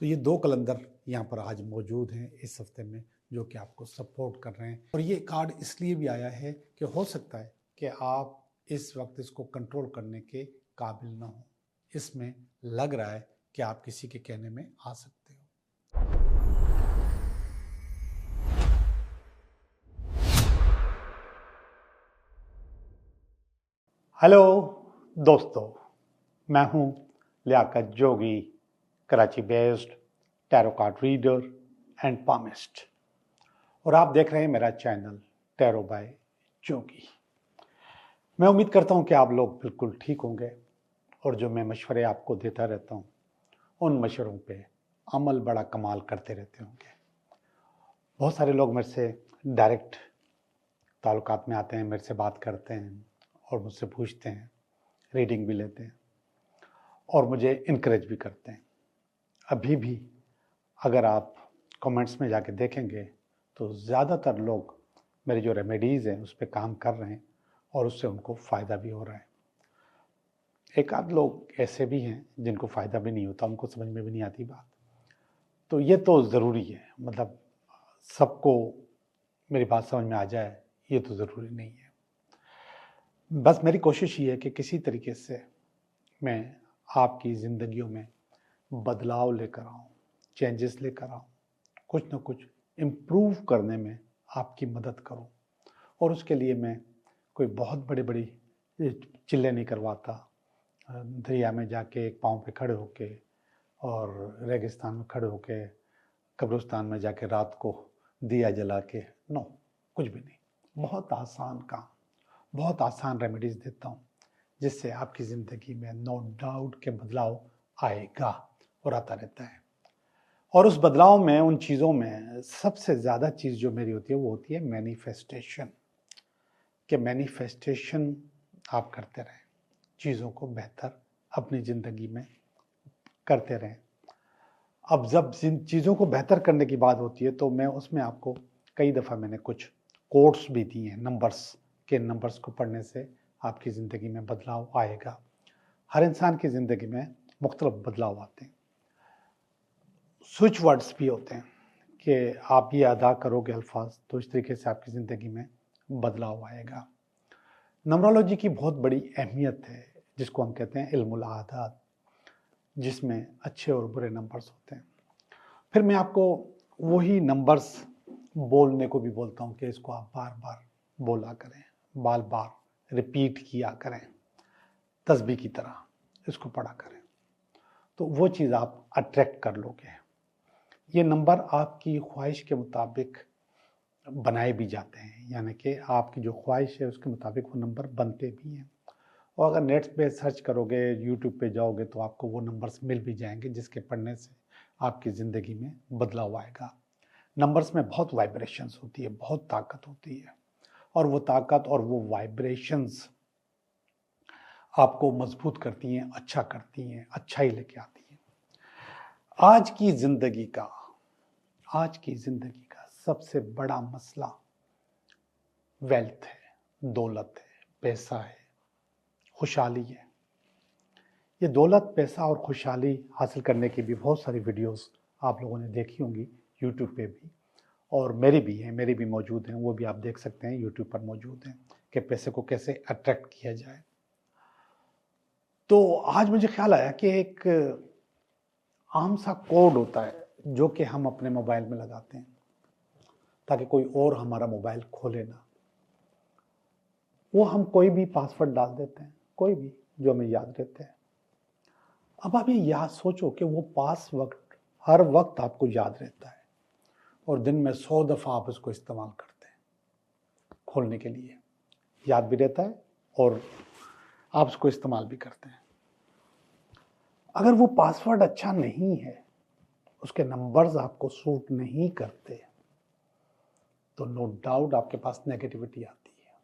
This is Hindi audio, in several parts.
तो ये 2 कलंदर यहाँ पर आज मौजूद हैं इस हफ्ते में, जो कि आपको सपोर्ट कर रहे हैं। और ये कार्ड इसलिए भी आया है कि हो सकता है कि आप इस वक्त इसको कंट्रोल करने के काबिल ना हो। इसमें लग रहा है कि आप किसी के कहने में आ सकते हो। हेलो दोस्तों, मैं हूं Liaquat Jogi, Karachi based tarot card reader and palmist, और आप देख रहे हैं मेरा चैनल टैरो बाय जोगी। मैं उम्मीद करता हूं कि आप लोग बिल्कुल ठीक होंगे और जो मैं मशवरे आपको देता रहता हूं उन मशवरों पे अमल बड़ा कमाल करते रहते होंगे। बहुत सारे लोग मेरे से डायरेक्ट ताल्लुकात में आते हैं, मेरे से बात करते हैं और मुझसे पूछते हैं, रीडिंग भी लेते हैं और मुझे इनकरेज भी करते हैं। अभी भी अगर आप कमेंट्स में जाके देखेंगे तो ज़्यादातर लोग मेरी जो रेमेडीज़ हैं उस पर काम कर रहे हैं और उससे उनको फ़ायदा भी हो रहा है। एक आध लोग ऐसे भी हैं जिनको फ़ायदा भी नहीं होता, उनको समझ में भी नहीं आती बात। तो ये तो ज़रूरी है, मतलब सबको मेरी बात समझ में आ जाए ये तो ज़रूरी नहीं है। बस मेरी कोशिश ये है कि किसी तरीके से मैं आपकी ज़िंदगियों में बदलाव लेकर आऊँ, चेंजेस लेकर आऊँ, कुछ ना कुछ इम्प्रूव करने में आपकी मदद करूँ। और उसके लिए मैं कोई बहुत बड़ी बड़ी चिल्ले नहीं करवाता। दरिया में जाके एक पाँव पे खड़े होके और रेगिस्तान में खड़े होके कब्रिस्तान में जाके रात को दिया जला के, नो, कुछ भी नहीं। बहुत आसान काम, बहुत आसान रेमेडीज देता हूँ जिससे आपकी ज़िंदगी में नो डाउट के बदलाव आएगा और आता रहता है। और उस बदलाव में, उन चीज़ों में सबसे ज़्यादा चीज़ जो मेरी होती है वो होती है मैनिफेस्टेशन। कि मैनिफेस्टेशन आप करते रहें, चीज़ों को बेहतर अपनी ज़िंदगी में करते रहें। अब जब जिन चीज़ों को बेहतर करने की बात होती है तो मैं उसमें आपको कई दफ़ा मैंने कुछ कोड्स भी दिए हैं, नंबर्स को पढ़ने से आपकी ज़िंदगी में बदलाव आएगा। हर इंसान की ज़िंदगी में मुख्तलिफ बदलाव आते हैं। स्विच वर्ड्स भी होते हैं कि आप ये अदा करोगे अल्फाज तो इस तरीके से आपकी ज़िंदगी में बदलाव आएगा। नंबरोलॉजी की बहुत बड़ी अहमियत है जिसको हम कहते हैं इल्मुल आदात, जिसमें अच्छे और बुरे नंबर्स होते हैं। फिर मैं आपको वही नंबर्स बोलने को भी बोलता हूँ कि इसको आप बार बार बोला करें, बार बार रिपीट किया करें, तस्बीह की तरह इसको पढ़ा करें, तो वो चीज़ आप अट्रैक्ट कर लोगे। ये नंबर आपकी ख्वाहिश के मुताबिक बनाए भी जाते हैं, यानी कि आपकी जो ख्वाहिश है उसके मुताबिक वो नंबर बनते भी हैं। और अगर नेट पे सर्च करोगे, यूट्यूब पे जाओगे तो आपको वो नंबर्स मिल भी जाएंगे जिसके पढ़ने से आपकी ज़िंदगी में बदलाव आएगा। नंबर्स में बहुत वाइब्रेशंस होती है, बहुत ताकत होती है, और वो ताकत और वो वाइब्रेशंस आपको मजबूत करती हैं, अच्छा करती हैं, अच्छाई लेके आती हैं। आज की ज़िंदगी का सबसे बड़ा मसला वेल्थ है, दौलत है, पैसा है, खुशहाली है। ये दौलत, पैसा और खुशहाली हासिल करने की भी बहुत सारी वीडियोस आप लोगों ने देखी होंगी यूट्यूब पे भी, और मेरी भी मौजूद हैं, वो भी आप देख सकते हैं, यूट्यूब पर मौजूद हैं कि पैसे को कैसे अट्रैक्ट किया जाए। तो आज मुझे ख्याल आया कि एक आम सा कोड होता है जो कि हम अपने मोबाइल में लगाते हैं ताकि कोई और हमारा मोबाइल खोले ना। वो हम कोई भी पासवर्ड डाल देते हैं, कोई भी जो हमें याद रहते हैं। अब आप ये याद सोचो कि वो पासवर्ड हर वक्त आपको याद रहता है और दिन में 100 दफ़ा आप उसको इस्तेमाल करते हैं खोलने के लिए, याद भी रहता है और आप उसको इस्तेमाल भी करते हैं। अगर वो पासवर्ड अच्छा नहीं है, उसके नंबर्स आपको सूट नहीं करते, तो नो डाउट आपके पास नेगेटिविटी आती है।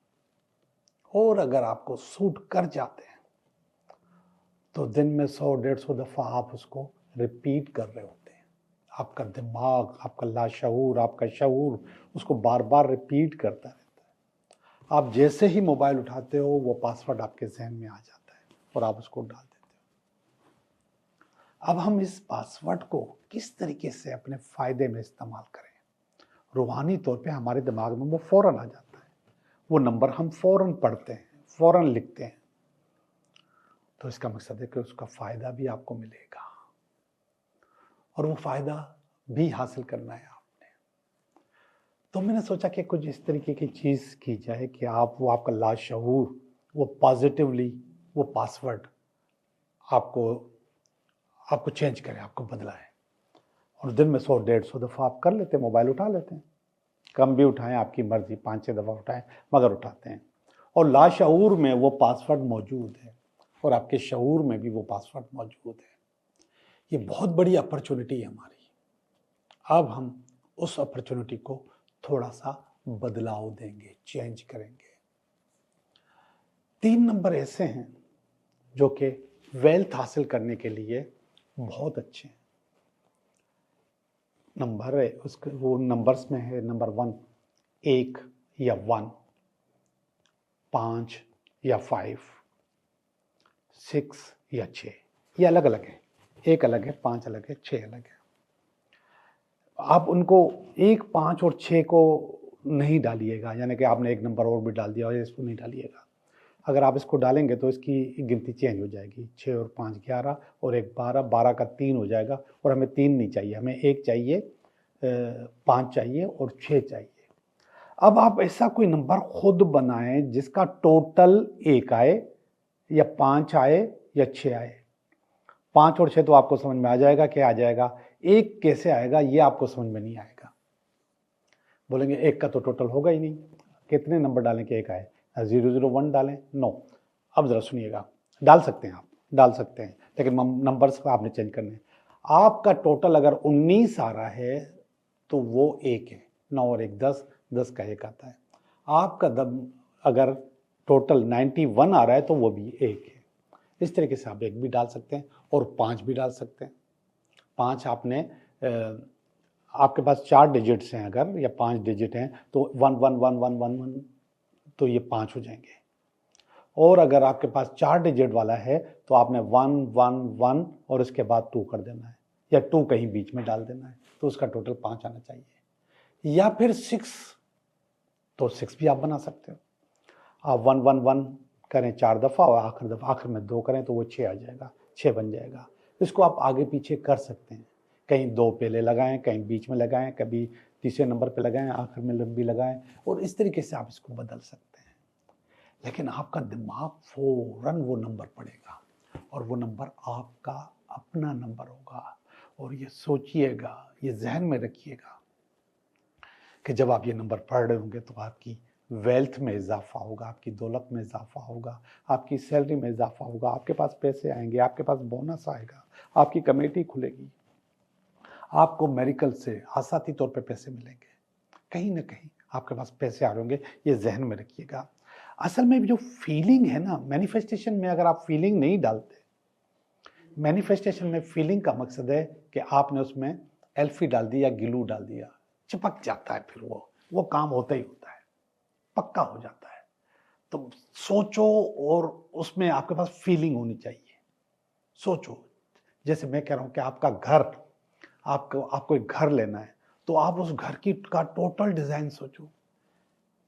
और अगर आपको सूट कर जाते हैं तो दिन में 100-150 दफ़ा आप उसको रिपीट कर रहे होते हैं। आपका दिमाग, आपका लाशऊर, आपका शऊर उसको बार बार रिपीट करता रहता है। आप जैसे ही मोबाइल उठाते हो वो पासवर्ड आपके जहन में आ जाता है और आप उसको डाल देते हो। अब हम इस पासवर्ड को किस तरीके से अपने फ़ायदे में इस्तेमाल करें। रूहानी तौर पे हमारे दिमाग में वो फ़ौरन आ जाता है, वो नंबर हम फ़ौरन पढ़ते हैं, फ़ौरन लिखते हैं। तो इसका मकसद है कि उसका फ़ायदा भी आपको मिलेगा और वो फ़ायदा भी हासिल करना है आपने। तो मैंने सोचा कि कुछ इस तरीके की चीज़ की जाए कि वो आपका लाशऊर वो पॉजिटिवली वो पासवर्ड आपको चेंज करे, आपको बदलाए। और दिन में 100-150 दफ़ा आप कर लेते हैं, मोबाइल उठा लेते हैं, कम भी उठाएं, आपकी मर्जी, 5-6 दफ़ा उठाएं, मगर उठाते हैं। और लाशऊर में वो पासवर्ड मौजूद है और आपके शऊर में भी वो पासवर्ड मौजूद है। ये बहुत बड़ी अपॉर्चुनिटी है हमारी। अब हम उस अपॉर्चुनिटी को थोड़ा सा बदलाव देंगे, चेंज करेंगे। 3 नंबर ऐसे हैं जो कि वेल्थ हासिल करने के लिए बहुत अच्छे हैं। नंबर है उसके, वो नंबर्स में है नंबर 1 1 या 1, 5 या 5, 6 या 6। ये अलग अलग है, 1 अलग है, 5 अलग है, 6 अलग है। आप उनको 1, 5 और 6 को नहीं डालिएगा, यानी कि आपने एक नंबर और भी डाल दिया और इसको नहीं डालिएगा। अगर आप इसको डालेंगे तो इसकी गिनती चेंज हो जाएगी। 6 और 5 11 और 1 12, 12 का 3 हो जाएगा। और हमें 3 नहीं चाहिए, हमें 1 चाहिए, 5 चाहिए और 6 चाहिए। अब आप ऐसा कोई नंबर खुद बनाएं जिसका टोटल 1 आए या 5 आए या 6 आए। 5 और 6 तो आपको समझ में आ जाएगा क्या आ जाएगा, 1 कैसे आएगा ये आपको समझ में नहीं आएगा। बोलेंगे 1 का तो टोटल होगा ही नहीं, कितने नंबर डालें कि 1 आए? 001 डालें? नो। अब जरा सुनिएगा, डाल सकते हैं, आप डाल सकते हैं, लेकिन नंबर्स को आपने चेंज करने हैं। आपका टोटल अगर 19 आ रहा है तो वो 1 है। 9 और 1 10, 10 का 1 आता है। आपका अगर टोटल 91 आ रहा है तो वो भी 1 है। इस तरीके से आप 1 भी डाल सकते हैं और 5 भी डाल सकते हैं। 5 आपने आपके पास 4 डिजिट्स हैं अगर, या 5 डिजिट हैं तो 1 1 1 1 1 1 तो ये 5 हो जाएंगे। और अगर आपके पास 4 डिजिट वाला है तो आपने 1 1 1 और उसके बाद 2 कर देना है, या 2 कहीं बीच में डाल देना है, तो उसका टोटल 5 आना चाहिए। या फिर 6, तो 6 भी आप बना सकते हो। आप 1 1 1 करें 4 दफ़ा और आखिर में 2 करें तो वो 6 आ जाएगा, 6 बन जाएगा। इसको आप आगे पीछे कर सकते हैं, कहीं 2 पहले लगाएं, कहीं बीच में लगाएं, कभी तीसरे नंबर पे लगाएं, आखिर में लंबी लगाएं, और इस तरीके से आप इसको बदल सकते हैं। लेकिन आपका दिमाग फौरन वो नंबर पढ़ेगा और वो नंबर आपका अपना नंबर होगा। और ये सोचिएगा, ये जहन में रखिएगा कि जब आप ये नंबर पढ़ रहे होंगे तो आपकी वेल्थ में इजाफा होगा, आपकी दौलत में इजाफा होगा, आपकी सैलरी में इजाफा होगा, आपके पास पैसे आएंगे, आपके पास बोनस आएगा, आपकी कमेटी खुलेगी, आपको मेडिकल से आसाती तौर पे पैसे मिलेंगे, कहीं ना कहीं आपके पास पैसे आ रहे होंगे। ये जहन में रखिएगा। असल में जो फीलिंग है ना, मैनिफेस्टेशन में अगर आप फीलिंग नहीं डालते, मैनिफेस्टेशन में फीलिंग का मकसद है कि आपने उसमें एल्फी डाल दी या गिलू डाल दिया, चिपक जाता है, फिर वो काम होता ही होता है, पक्का हो जाता है। तो सोचो और उसमें आपके पास फीलिंग होनी चाहिए। सोचो, जैसे मैं कह रहा हूं कि आपका घर, आपको एक घर लेना है, तो आप उस घर का टोटल डिजाइन सोचो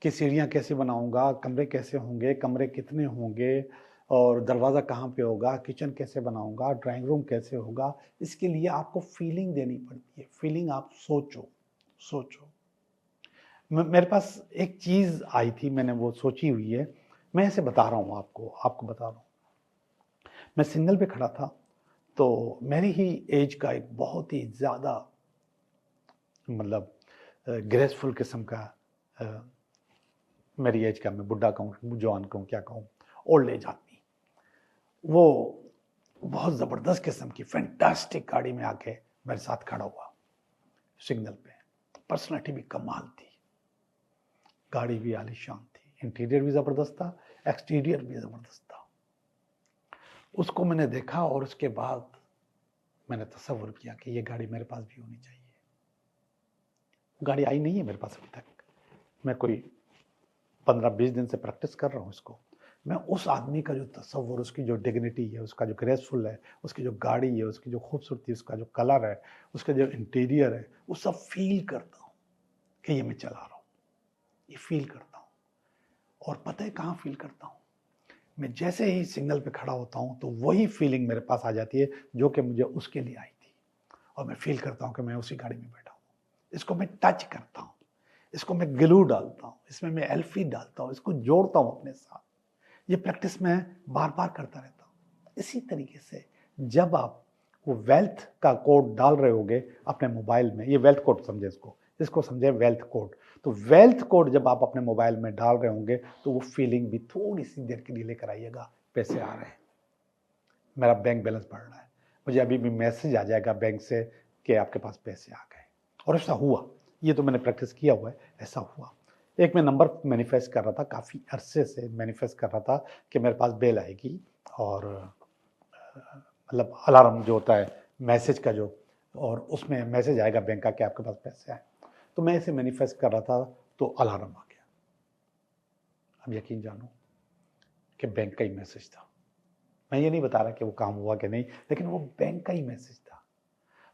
कि सीढ़ियां कैसे बनाऊंगा, कमरे कैसे होंगे, कमरे कितने होंगे, और दरवाज़ा कहाँ पे होगा, किचन कैसे बनाऊंगा, ड्राइंग रूम कैसे होगा। इसके लिए आपको फीलिंग देनी पड़ती है। फीलिंग आप सोचो। मेरे पास एक चीज़ आई थी, मैंने वो सोची हुई है, मैं ऐसे बता रहा हूँ आपको बता रहा हूँ। मैं सिग्नल पे खड़ा था, तो मेरी ही एज का एक बहुत ही ज़्यादा मतलब ग्रेसफुल किस्म का, मेरी एज का, मैं बुढ़ा कहूँ, जवान कहूँ, क्या कहूँ, ओल्ड एज आदमी, वो बहुत ज़बरदस्त किस्म की फैंटास्टिक गाड़ी में आके मेरे साथ खड़ा हुआ सिग्नल पे। पर्सनैलिटी भी कमाल थी, गाड़ी भी आलीशान थी, इंटीरियर भी ज़बरदस्त था, एक्सटीरियर भी ज़बरदस्त था। उसको मैंने देखा और उसके बाद मैंने तसव्वुर किया कि ये गाड़ी मेरे पास भी होनी चाहिए। गाड़ी आई नहीं है मेरे पास अभी तक, मैं कोई 15-20 दिन से प्रैक्टिस कर रहा हूँ इसको। मैं उस आदमी का जो तसव्वुर, उसकी जो डिग्निटी है, उसका जो ग्रेसफुल है, उसकी जो गाड़ी है, उसकी जो खूबसूरती, उसका जो कलर है, उसका जो इंटीरियर है, वो सब फील करता हूँ कि ये मैं चला रहा हूँ, ये फील करता हूँ। और पता है कहाँ फील करता हूँ? मैं जैसे ही सिग्नल पे खड़ा होता हूँ तो वही फीलिंग मेरे पास आ जाती है जो कि मुझे उसके लिए आई थी, और मैं फील करता हूँ कि मैं उसी गाड़ी में बैठा हूँ। इसको मैं टच करता हूँ, इसको मैं ग्लू डालता हूँ, इसमें मैं एल्फी डालता हूँ, इसको जोड़ता हूँ अपने साथ। ये प्रैक्टिस मैं बार बार करता रहता हूँ। इसी तरीके से जब आप वो वेल्थ का कोड डाल रहे होगे अपने मोबाइल में, ये वेल्थ कोड समझे, इसको समझे वेल्थ कोड। तो वेल्थ कोड जब आप अपने मोबाइल में डाल रहे होंगे तो वो फीलिंग भी थोड़ी सी देर के लिए लेकर आइएगा, पैसे आ रहे हैं, मेरा बैंक बैलेंस बढ़ रहा है, मुझे अभी भी मैसेज आ जाएगा बैंक से कि आपके पास पैसे आ गए। और ऐसा हुआ, ये तो मैंने प्रैक्टिस किया हुआ है, ऐसा हुआ। एक मैं नंबर मैनिफेस्ट कर रहा था, काफ़ी अरसे से मैनिफेस्ट कर रहा था कि मेरे पास बेल आएगी, और मतलब अलार्म जो होता है मैसेज का जो, और उसमें मैसेज आएगा बैंक का कि आपके पास पैसे आए। तो मैं इसे मैनिफेस्ट कर रहा था तो अलार्म आ गया। अब यकीन जानो कि बैंक का ही मैसेज था। मैं ये नहीं बता रहा कि वो काम हुआ कि नहीं, लेकिन वो बैंक का ही मैसेज था।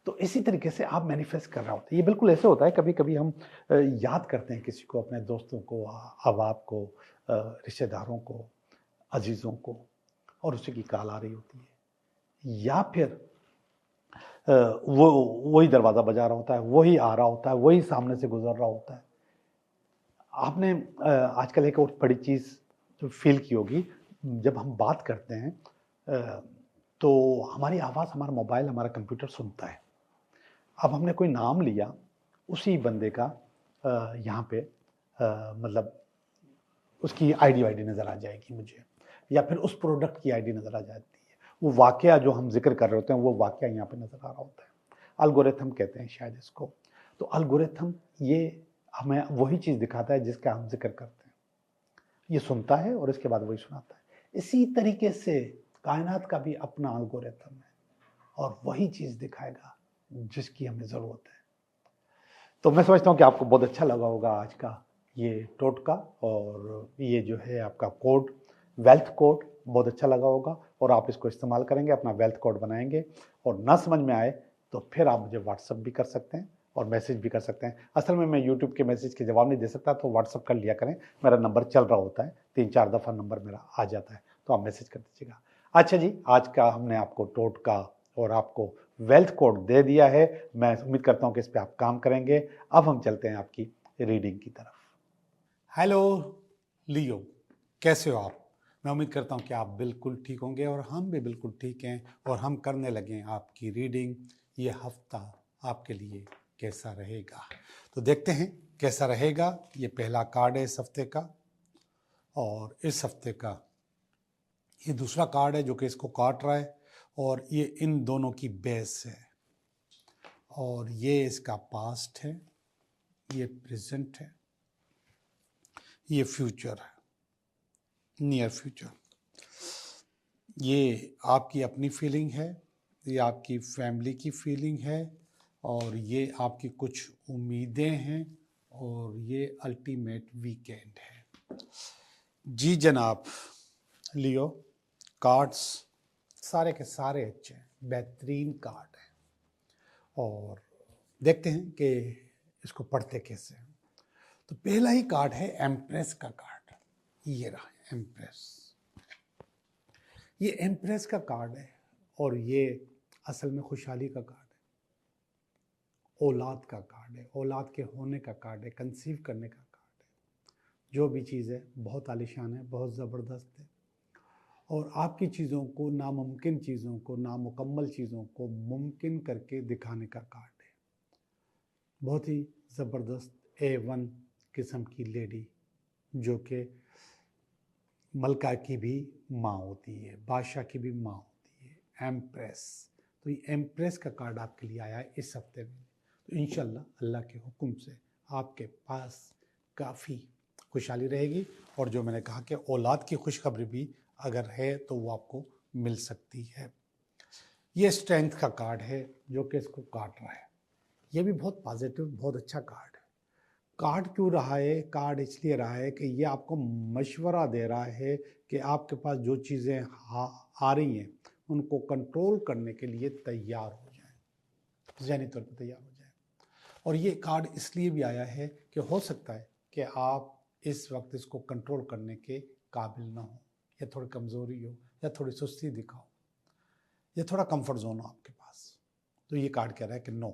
तो इसी तरीके से आप मैनिफेस्ट कर रहे होते हैं। ये बिल्कुल ऐसे होता है, कभी कभी हम याद करते हैं किसी को, अपने दोस्तों को, अहबाब को, रिश्तेदारों को, अजीज़ों को, और उसी की कॉल आ रही होती है, या फिर वो वही दरवाज़ा बजा रहा होता है, वही आ रहा होता है, वही सामने से गुजर रहा होता है। आपने आजकल एक और बड़ी चीज़ जो फील की होगी, जब हम बात करते हैं तो हमारी आवाज़ हमारा मोबाइल, हमारा कंप्यूटर सुनता है। अब हमने कोई नाम लिया, उसी बंदे का यहाँ पे मतलब उसकी आईडी वाईडी नज़र आ जाएगी मुझे, या फिर उस प्रोडक्ट की आईडी नज़र आ जाती है। वो वाकया जो हम जिक्र कर रहे होते हैं वो वाकया यहाँ पे नज़र आ रहा होता है। एल्गोरिथम कहते हैं शायद इसको। तो एल्गोरिथम ये हमें वही चीज़ दिखाता है जिसका हम जिक्र करते हैं, ये सुनता है और इसके बाद वही सुनाता है। इसी तरीके से कायनात का भी अपना एल्गोरिथम है, और वही चीज़ दिखाएगा जिसकी हमें ज़रूरत है। तो मैं समझता हूँ कि आपको बहुत अच्छा लगा होगा आज का ये टोटका, और ये जो है आपका कोड, वेल्थ कोड, बहुत अच्छा लगा होगा, और आप इसको इस्तेमाल करेंगे, अपना वेल्थ कोड बनाएंगे। और ना समझ में आए तो फिर आप मुझे व्हाट्सअप भी कर सकते हैं और मैसेज भी कर सकते हैं। असल में मैं यूट्यूब के मैसेज के जवाब नहीं दे सकता, तो व्हाट्सअप कर लिया करें, मेरा नंबर चल रहा होता है, 3-4 दफ़ा नंबर मेरा आ जाता है, तो आप मैसेज कर दीजिएगा। अच्छा जी, आज का हमने आपको टोटका और आपको वेल्थ कोड दे दिया है। मैं उम्मीद करता हूँ कि इस पर आप काम करेंगे। अब हम चलते हैं आपकी रीडिंग की तरफ। हेलो लियो, कैसे हो आप? मैं उम्मीद करता हूँ कि आप बिल्कुल ठीक होंगे, और हम भी बिल्कुल ठीक हैं, और हम करने लगे आपकी रीडिंग। ये हफ्ता आपके लिए कैसा रहेगा, तो देखते हैं कैसा रहेगा। ये पहला कार्ड है इस हफ्ते का, और इस हफ्ते का ये दूसरा कार्ड है जो कि इसको काट रहा है, और ये इन दोनों की बेस है, और ये इसका पास्ट है, ये प्रेजेंट है, ये फ्यूचर है, नियर फ्यूचर। ये आपकी अपनी फीलिंग है, ये आपकी फैमिली की फीलिंग है, और ये आपकी कुछ उम्मीदें हैं, और ये अल्टीमेट वीकेंड है। जी जनाब लियो, कार्ड्स सारे के सारे अच्छे हैं, बेहतरीन कार्ड हैं, और देखते हैं कि इसको पढ़ते कैसे हैं। तो पहला ही कार्ड है एम्प्रेस का कार्ड, ये रहा एम्प्रेस। ये एम्प्रेस का कार्ड है, और ये असल में खुशहाली का कार्ड है, औलाद का कार्ड है, औलाद के होने का कार्ड है, कंसीव करने का कार्ड है। जो भी चीज़ है बहुत आलीशान है, बहुत ज़बरदस्त है, और आपकी चीज़ों को, नामुमकिन चीज़ों को, नामुकम्मल चीज़ों को मुमकिन करके दिखाने का कार्ड है। बहुत ही ज़बरदस्त A1 किस्म की लेडी, जो कि मलका की भी माँ होती है, बादशाह की भी माँ होती है, एम्प्रेस। तो ये एम्प्रेस का कार्ड आपके लिए आया है इस हफ्ते में। तो इंशाल्लाह अल्लाह के हुक्म से आपके पास काफ़ी खुशहाली रहेगी, और जो मैंने कहा कि औलाद की खुशखबरी भी अगर है तो वो आपको मिल सकती है। ये स्ट्रेंथ का कार्ड है जो कि इसको काट रहा है। ये भी बहुत पॉजिटिव, बहुत अच्छा कार्ड है। कार्ड क्यों रहा है? कार्ड इसलिए रहा है कि ये आपको मशवरा दे रहा है कि आपके पास जो चीज़ें आ रही हैं उनको कंट्रोल करने के लिए तैयार हो जाएं, ज़हनी तौर पर तैयार हो जाएं। और ये कार्ड इसलिए भी आया है कि हो सकता है कि आप इस वक्त इसको कंट्रोल करने के काबिल ना हो, या थोड़ी कमज़ोरी हो, या थोड़ी सुस्ती दिखाओ, या थोड़ा कंफर्ट जोन हो आपके पास। तो ये कार्ड कह रहा है कि नो,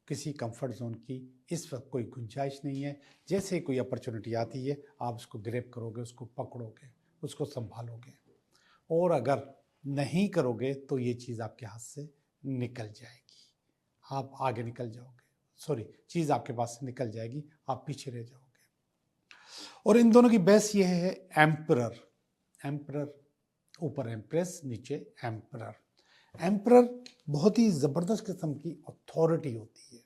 किसी कंफर्ट जोन की इस वक्त कोई गुंजाइश नहीं है। जैसे ही कोई अपॉर्चुनिटी आती है आप उसको ग्रैब करोगे, उसको पकड़ोगे, उसको संभालोगे, और अगर नहीं करोगे तो ये चीज़ आपके हाथ से निकल जाएगी, आप आगे निकल जाओगे, सॉरी, चीज़ आपके पास से निकल जाएगी, आप पीछे रह जाओगे। और इन दोनों की बेस ये है एम्परर। एम्परर, ऊपर एम्प्रेस, नीचे एम्परर। एम्परर बहुत ही ज़बरदस्त किस्म की अथॉरिटी होती है।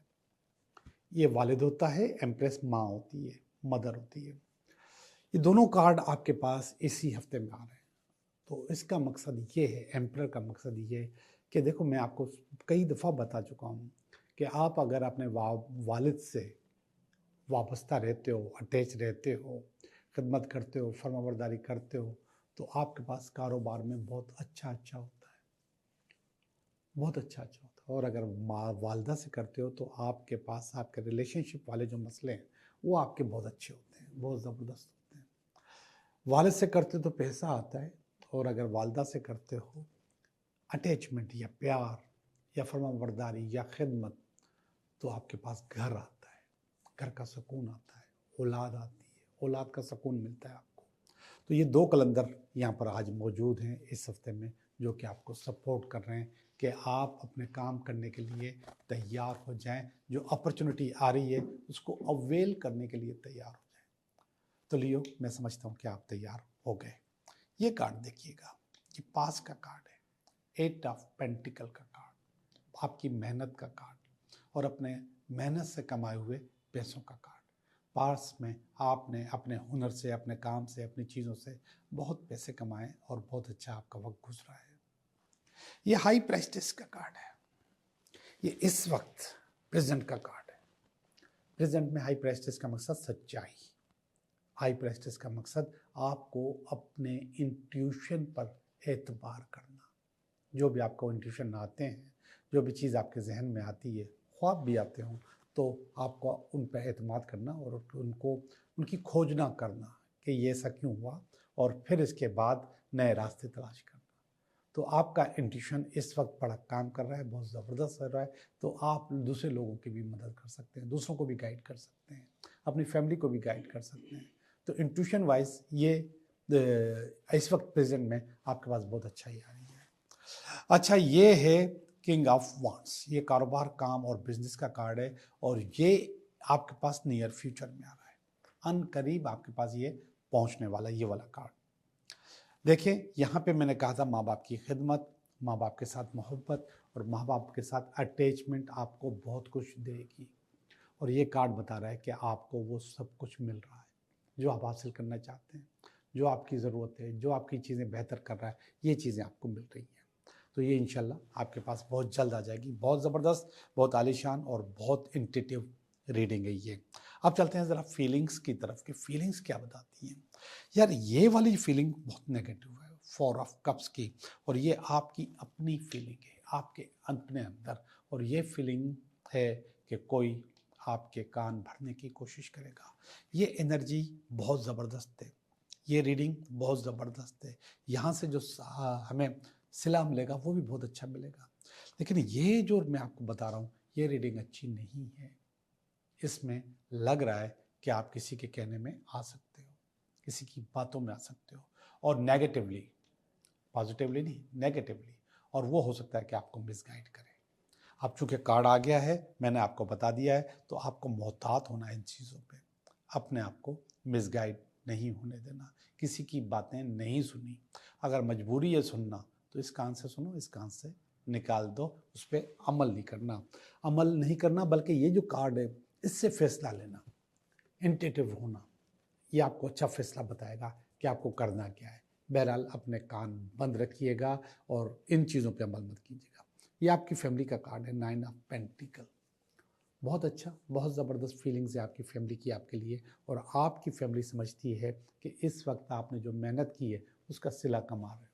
ये वालिद होता है, एम्प्रेस माँ होती है, मदर होती है। ये दोनों कार्ड आपके पास इसी हफ्ते में आ रहे हैं। तो इसका मकसद ये है, एम्परर का मकसद ये है कि देखो, मैं आपको कई दफ़ा बता चुका हूँ कि आप अगर अपने वालिद से वाबस्ता रहते हो, अटैच रहते हो, खिदमत करते हो, फरमाबरदारी करते हो, तो आपके पास कारोबार में बहुत अच्छा होता है, बहुत अच्छा होता है। और अगर वालदा से करते हो तो आपके पास आपके रिलेशनशिप वाले जो मसले हैं वो आपके बहुत अच्छे होते हैं, बहुत ज़बरदस्त होते हैं। वालिद से करते हो तो पैसा आता है, और अगर वालदा से करते हो अटैचमेंट या प्यार या फरमाबरदारी या खिदमत, तो आपके पास घर आता है, घर का सुकून आता है, औलाद आती है, औलाद का सुकून मिलता है आपको। तो ये दो कलंदर यहाँ पर आज मौजूद हैं इस हफ्ते में, जो कि आपको सपोर्ट कर रहे हैं कि आप अपने काम करने के लिए तैयार हो जाएं, जो अपॉर्चुनिटी आ रही है उसको अवेल करने के लिए तैयार हो जाएं। तो लियो, मैं समझता हूँ कि आप तैयार हो गए। ये कार्ड देखिएगा, ये पास का कार्ड है, 8 ऑफ पेंटिकल का कार्ड, आपकी मेहनत का कार्ड और अपने मेहनत से कमाए हुए पैसों का कार्ड। पास में आपने अपने हुनर से, अपने काम से, अपनी चीज़ों से बहुत पैसे कमाए और बहुत अच्छा आपका वक्त गुजरा है। ये हाई प्रेस्टिज का कार्ड है, ये इस वक्त प्रेजेंट का कार्ड है। प्रेजेंट में हाई प्रेस्टिज का मकसद सच्चाई, हाई प्रेस्टिज का मकसद आपको अपने इंट्यूशन पर एतबार करना। जो भी आपको इंट्यूशन आते हैं, जो भी चीज़ आपके जहन में आती है, ख्वाब भी आते हों, तो आपको उन पर एतमाद करना और उनकी खोज ना करना कि ये ऐसा क्यों हुआ, और फिर इसके बाद नए रास्ते तलाश करना। तो आपका इंट्यूशन इस वक्त बड़ा काम कर रहा है, बहुत ज़बरदस्त कर रहा है। तो आप दूसरे लोगों की भी मदद कर सकते हैं, दूसरों को भी गाइड कर सकते हैं, अपनी फैमिली को भी गाइड कर सकते हैं। तो इंट्यूशन वाइज ये इस वक्त प्रेजेंट में आपके पास बहुत अच्छा ही आ रही है। अच्छा, ये है किंग ऑफ वांड्स, ये कारोबार, काम और बिजनेस का कार्ड है, और ये आपके पास नियर फ्यूचर में आ रहा है, अनकरीब आपके पास ये पहुंचने वाला, ये वाला कार्ड। देखिए, यहाँ पे मैंने कहा था माँ बाप की खिदमत, माँ बाप के साथ मोहब्बत और माँ बाप के साथ अटैचमेंट आपको बहुत कुछ देगी, और ये कार्ड बता रहा है कि आपको वो सब कुछ मिल रहा है जो आप हासिल करना चाहते हैं, जो आपकी ज़रूरत है, जो आपकी चीज़ें बेहतर कर रहा है, ये चीज़ें आपको मिल रही हैं। तो ये इंशाल्लाह आपके पास बहुत जल्द आ जाएगी। बहुत ज़बरदस्त, बहुत आलीशान और बहुत इंट्यूटिव रीडिंग है ये। अब चलते हैं ज़रा फीलिंग्स की तरफ कि फीलिंग्स क्या बताती हैं। यार, ये वाली फीलिंग बहुत नेगेटिव है, 4 ऑफ कप्स की, और ये आपकी अपनी फीलिंग है, आपके अपने अंदर। और ये फीलिंग है कि कोई आपके कान भरने की कोशिश करेगा। ये एनर्जी बहुत ज़बरदस्त है, ये रीडिंग बहुत ज़बरदस्त है। यहाँ से जो हमें सिला मिलेगा वो भी बहुत अच्छा मिलेगा। लेकिन ये जो मैं आपको बता रहा हूँ, ये रीडिंग अच्छी नहीं है। इसमें लग रहा है कि आप किसी के कहने में आ सकते हो, किसी की बातों में आ सकते हो, और नेगेटिवली, पॉजिटिवली नहीं, नेगेटिवली। और वो हो सकता है कि आपको मिसगाइड करे। अब चूंकि कार्ड आ गया है, मैंने आपको बता दिया है, तो आपको मोहतात होना है इन चीज़ों पे, अपने आप को मिसगाइड नहीं होने देना, किसी की बातें नहीं सुनी। अगर मजबूरी है सुनना तो इस कान से सुनो, इस कान से निकाल दो, उस पर अमल नहीं करना। अमल नहीं करना, बल्कि ये जो कार्ड है इससे फैसला लेना, इंटेटिव होना, ये आपको अच्छा फैसला बताएगा कि आपको करना क्या है। बहरहाल अपने कान बंद रखिएगा और इन चीज़ों पे अमल मत कीजिएगा। ये आपकी फैमिली का कार्ड है, 9 ऑफ पेंटिकल। बहुत अच्छा, बहुत ज़बरदस्त फीलिंग्स है आपकी फैमिली की आपके लिए, और आपकी फैमिली समझती है कि इस वक्त आपने जो मेहनत की है उसका सिला कमा रहे हो,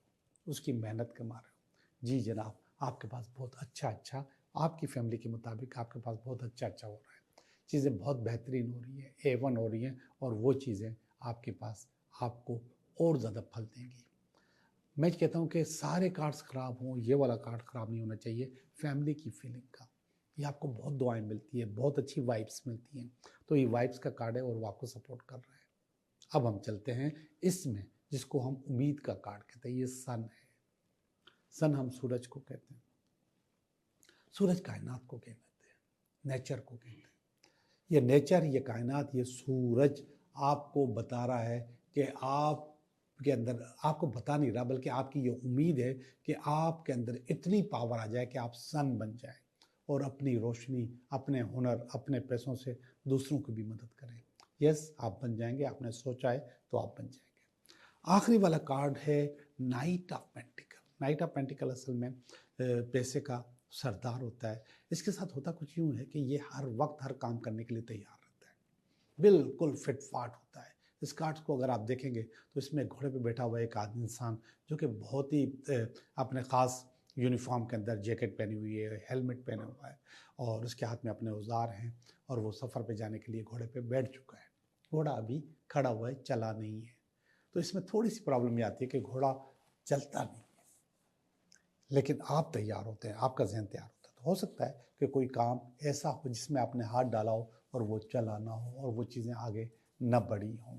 उसकी मेहनत कमा रहे हो। जी जनाब, आपके पास बहुत अच्छा अच्छा, आपकी फैमिली के मुताबिक आपके पास बहुत अच्छा अच्छा हो रहा है, चीज़ें बहुत बेहतरीन हो रही हैं, A1 हो रही हैं, और वो चीज़ें आपके पास आपको और ज़्यादा फल देंगी। मैं कहता हूँ कि सारे कार्ड्स ख़राब हों, ये वाला कार्ड ख़राब नहीं होना चाहिए, फैमिली की फीलिंग का। ये आपको बहुत दुआएं मिलती है, बहुत अच्छी वाइब्स मिलती हैं, तो ये वाइब्स का कार्ड है और वो आपको सपोर्ट कर रहा है। अब हम चलते हैं इसमें, जिसको हम उम्मीद का कार्ड कहते हैं, ये सन है। सन हम सूरज को कहते हैं, सूरज कायनात को कहते हैं, नेचर को कहते हैं। ये नेचर, ये कायनात, ये सूरज आपको बता रहा है कि आप के अंदर, आपको बता नहीं रहा बल्कि आपकी ये उम्मीद है कि आपके अंदर इतनी पावर आ जाए कि आप सन बन जाए और अपनी रोशनी, अपने हुनर, अपने पैसों से दूसरों की भी मदद करें। यस, आप बन जाएंगे, आपने सोचा है तो आप बन जाएंगे। आखिरी वाला कार्ड है night of pentacle. Night of pentacle असल में पैसे का सरदार होता है। इसके साथ होता कुछ यूँ है कि ये हर वक्त हर काम करने के लिए तैयार रहता है, बिल्कुल फिट फाट होता है। इस कार्ड को अगर आप देखेंगे तो इसमें घोड़े पे बैठा हुआ एक आदमी इंसान, जो कि बहुत ही अपने ख़ास यूनिफॉर्म के अंदर जैकेट पहनी हुई है, हेलमेट पहना हुआ है, और उसके हाथ में अपने औजार हैं, और वो सफ़र पे जाने के लिए घोड़े पे बैठ चुका है। घोड़ा अभी खड़ा हुआ है, चला नहीं है। तो इसमें थोड़ी सी प्रॉब्लम ये आती है कि घोड़ा चलता नहीं, लेकिन आप तैयार होते हैं, आपका जहन तैयार होता है। तो हो सकता है कि कोई काम ऐसा हो जिसमें आपने हाथ डाला हो और वो चला ना हो और वो चीज़ें आगे न बढ़ी हों,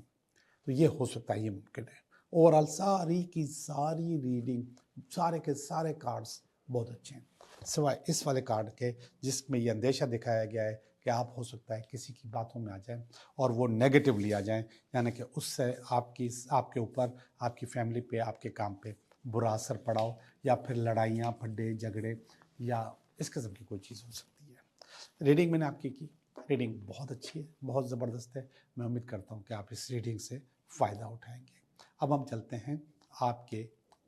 तो ये हो सकता है, ये मुमकिन है। ओवरऑल सारी की सारी रीडिंग, सारे के सारे कार्ड्स बहुत अच्छे हैं, सिवाय इस वाले कार्ड के जिसमें ये अंदेशा दिखाया गया है कि आप हो सकता है किसी की बातों में आ जाएं और वो नेगेटिवली आ जाएं, यानी कि उससे आपके ऊपर, आपकी फैमिली पे, आपके काम पे बुरा असर पड़ा हो, या फिर लड़ाइयाँ, फड्डे, झगड़े, या इस किस्म की कोई चीज़ हो सकती है। रीडिंग मैंने आपकी की, रीडिंग बहुत अच्छी है, बहुत ज़बरदस्त है। मैं उम्मीद करता हूँ कि आप इस रीडिंग से फ़ायदा उठाएंगे। अब हम चलते हैं आपके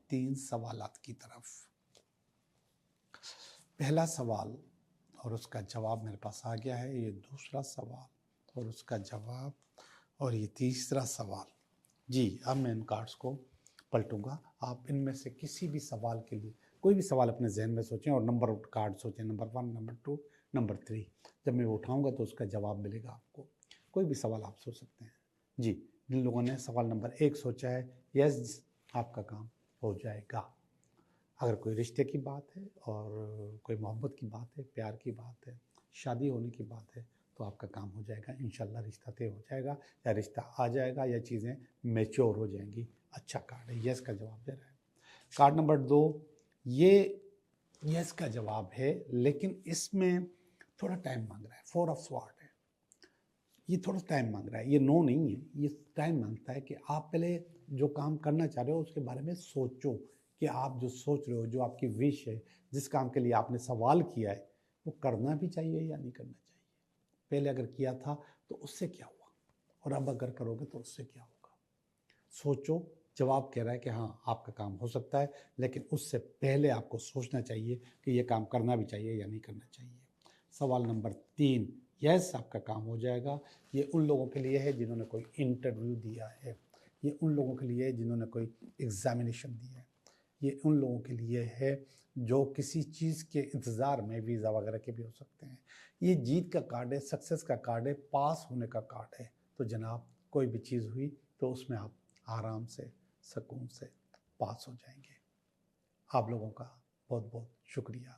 3 सवालात की तरफ। पहला सवाल और उसका जवाब मेरे पास आ गया है, ये दूसरा सवाल और उसका जवाब, और ये तीसरा सवाल। जी, अब मैं इन कार्ड्स को पलटूंगा। आप इनमें से किसी भी सवाल के लिए कोई भी सवाल अपने जहन में सोचें और नंबर कार्ड सोचें, नंबर 1, नंबर 2, नंबर 3। जब मैं वो उठाऊंगा तो उसका जवाब मिलेगा आपको। कोई भी सवाल आप सोच सकते हैं। जी, जिन लोगों ने सवाल नंबर 1 सोचा है, यस, आपका काम हो जाएगा। अगर कोई रिश्ते की बात है और कोई मोहब्बत की बात है, प्यार की बात है, शादी होने की बात है, तो आपका काम हो जाएगा इंशाल्लाह। रिश्ता तय हो जाएगा, या रिश्ता आ जाएगा, या चीज़ें मैच्योर हो जाएंगी। अच्छा कार्ड है, यस का जवाब दे रहा है। कार्ड नंबर 2, ये यस का जवाब है, लेकिन इसमें थोड़ा टाइम मांग रहा है। 4 ऑफ स्वॉर्ड है, ये थोड़ा टाइम मांग रहा है, ये नो नहीं है, ये टाइम मांगता है कि आप पहले जो काम करना चाह रहे हो उसके बारे में सोचो, कि आप जो सोच रहे हो, जो आपकी विश है, जिस काम के लिए आपने सवाल किया है, वो करना भी चाहिए या नहीं करना चाहिए। पहले अगर किया था तो उससे क्या हुआ, और अब अगर करोगे तो उससे क्या होगा। सोचो। जवाब कह रहा है कि हाँ, आपका काम हो सकता है, लेकिन उससे पहले आपको सोचना चाहिए कि ये काम करना भी चाहिए या नहीं करना चाहिए। सवाल नंबर 3, यस, आपका काम हो जाएगा। ये उन लोगों के लिए है जिन्होंने कोई इंटरव्यू दिया है, ये उन लोगों के लिए है जिन्होंने कोई एग्जामिनेशन दिया है, ये उन लोगों के लिए है जो किसी चीज़ के इंतज़ार में, वीज़ा वगैरह के भी हो सकते हैं। ये जीत का कार्ड है, सक्सेस का कार्ड है, पास होने का कार्ड है। तो जनाब, कोई भी चीज़ हुई तो उसमें आप आराम से, सुकून से पास हो जाएंगे। आप लोगों का बहुत बहुत शुक्रिया।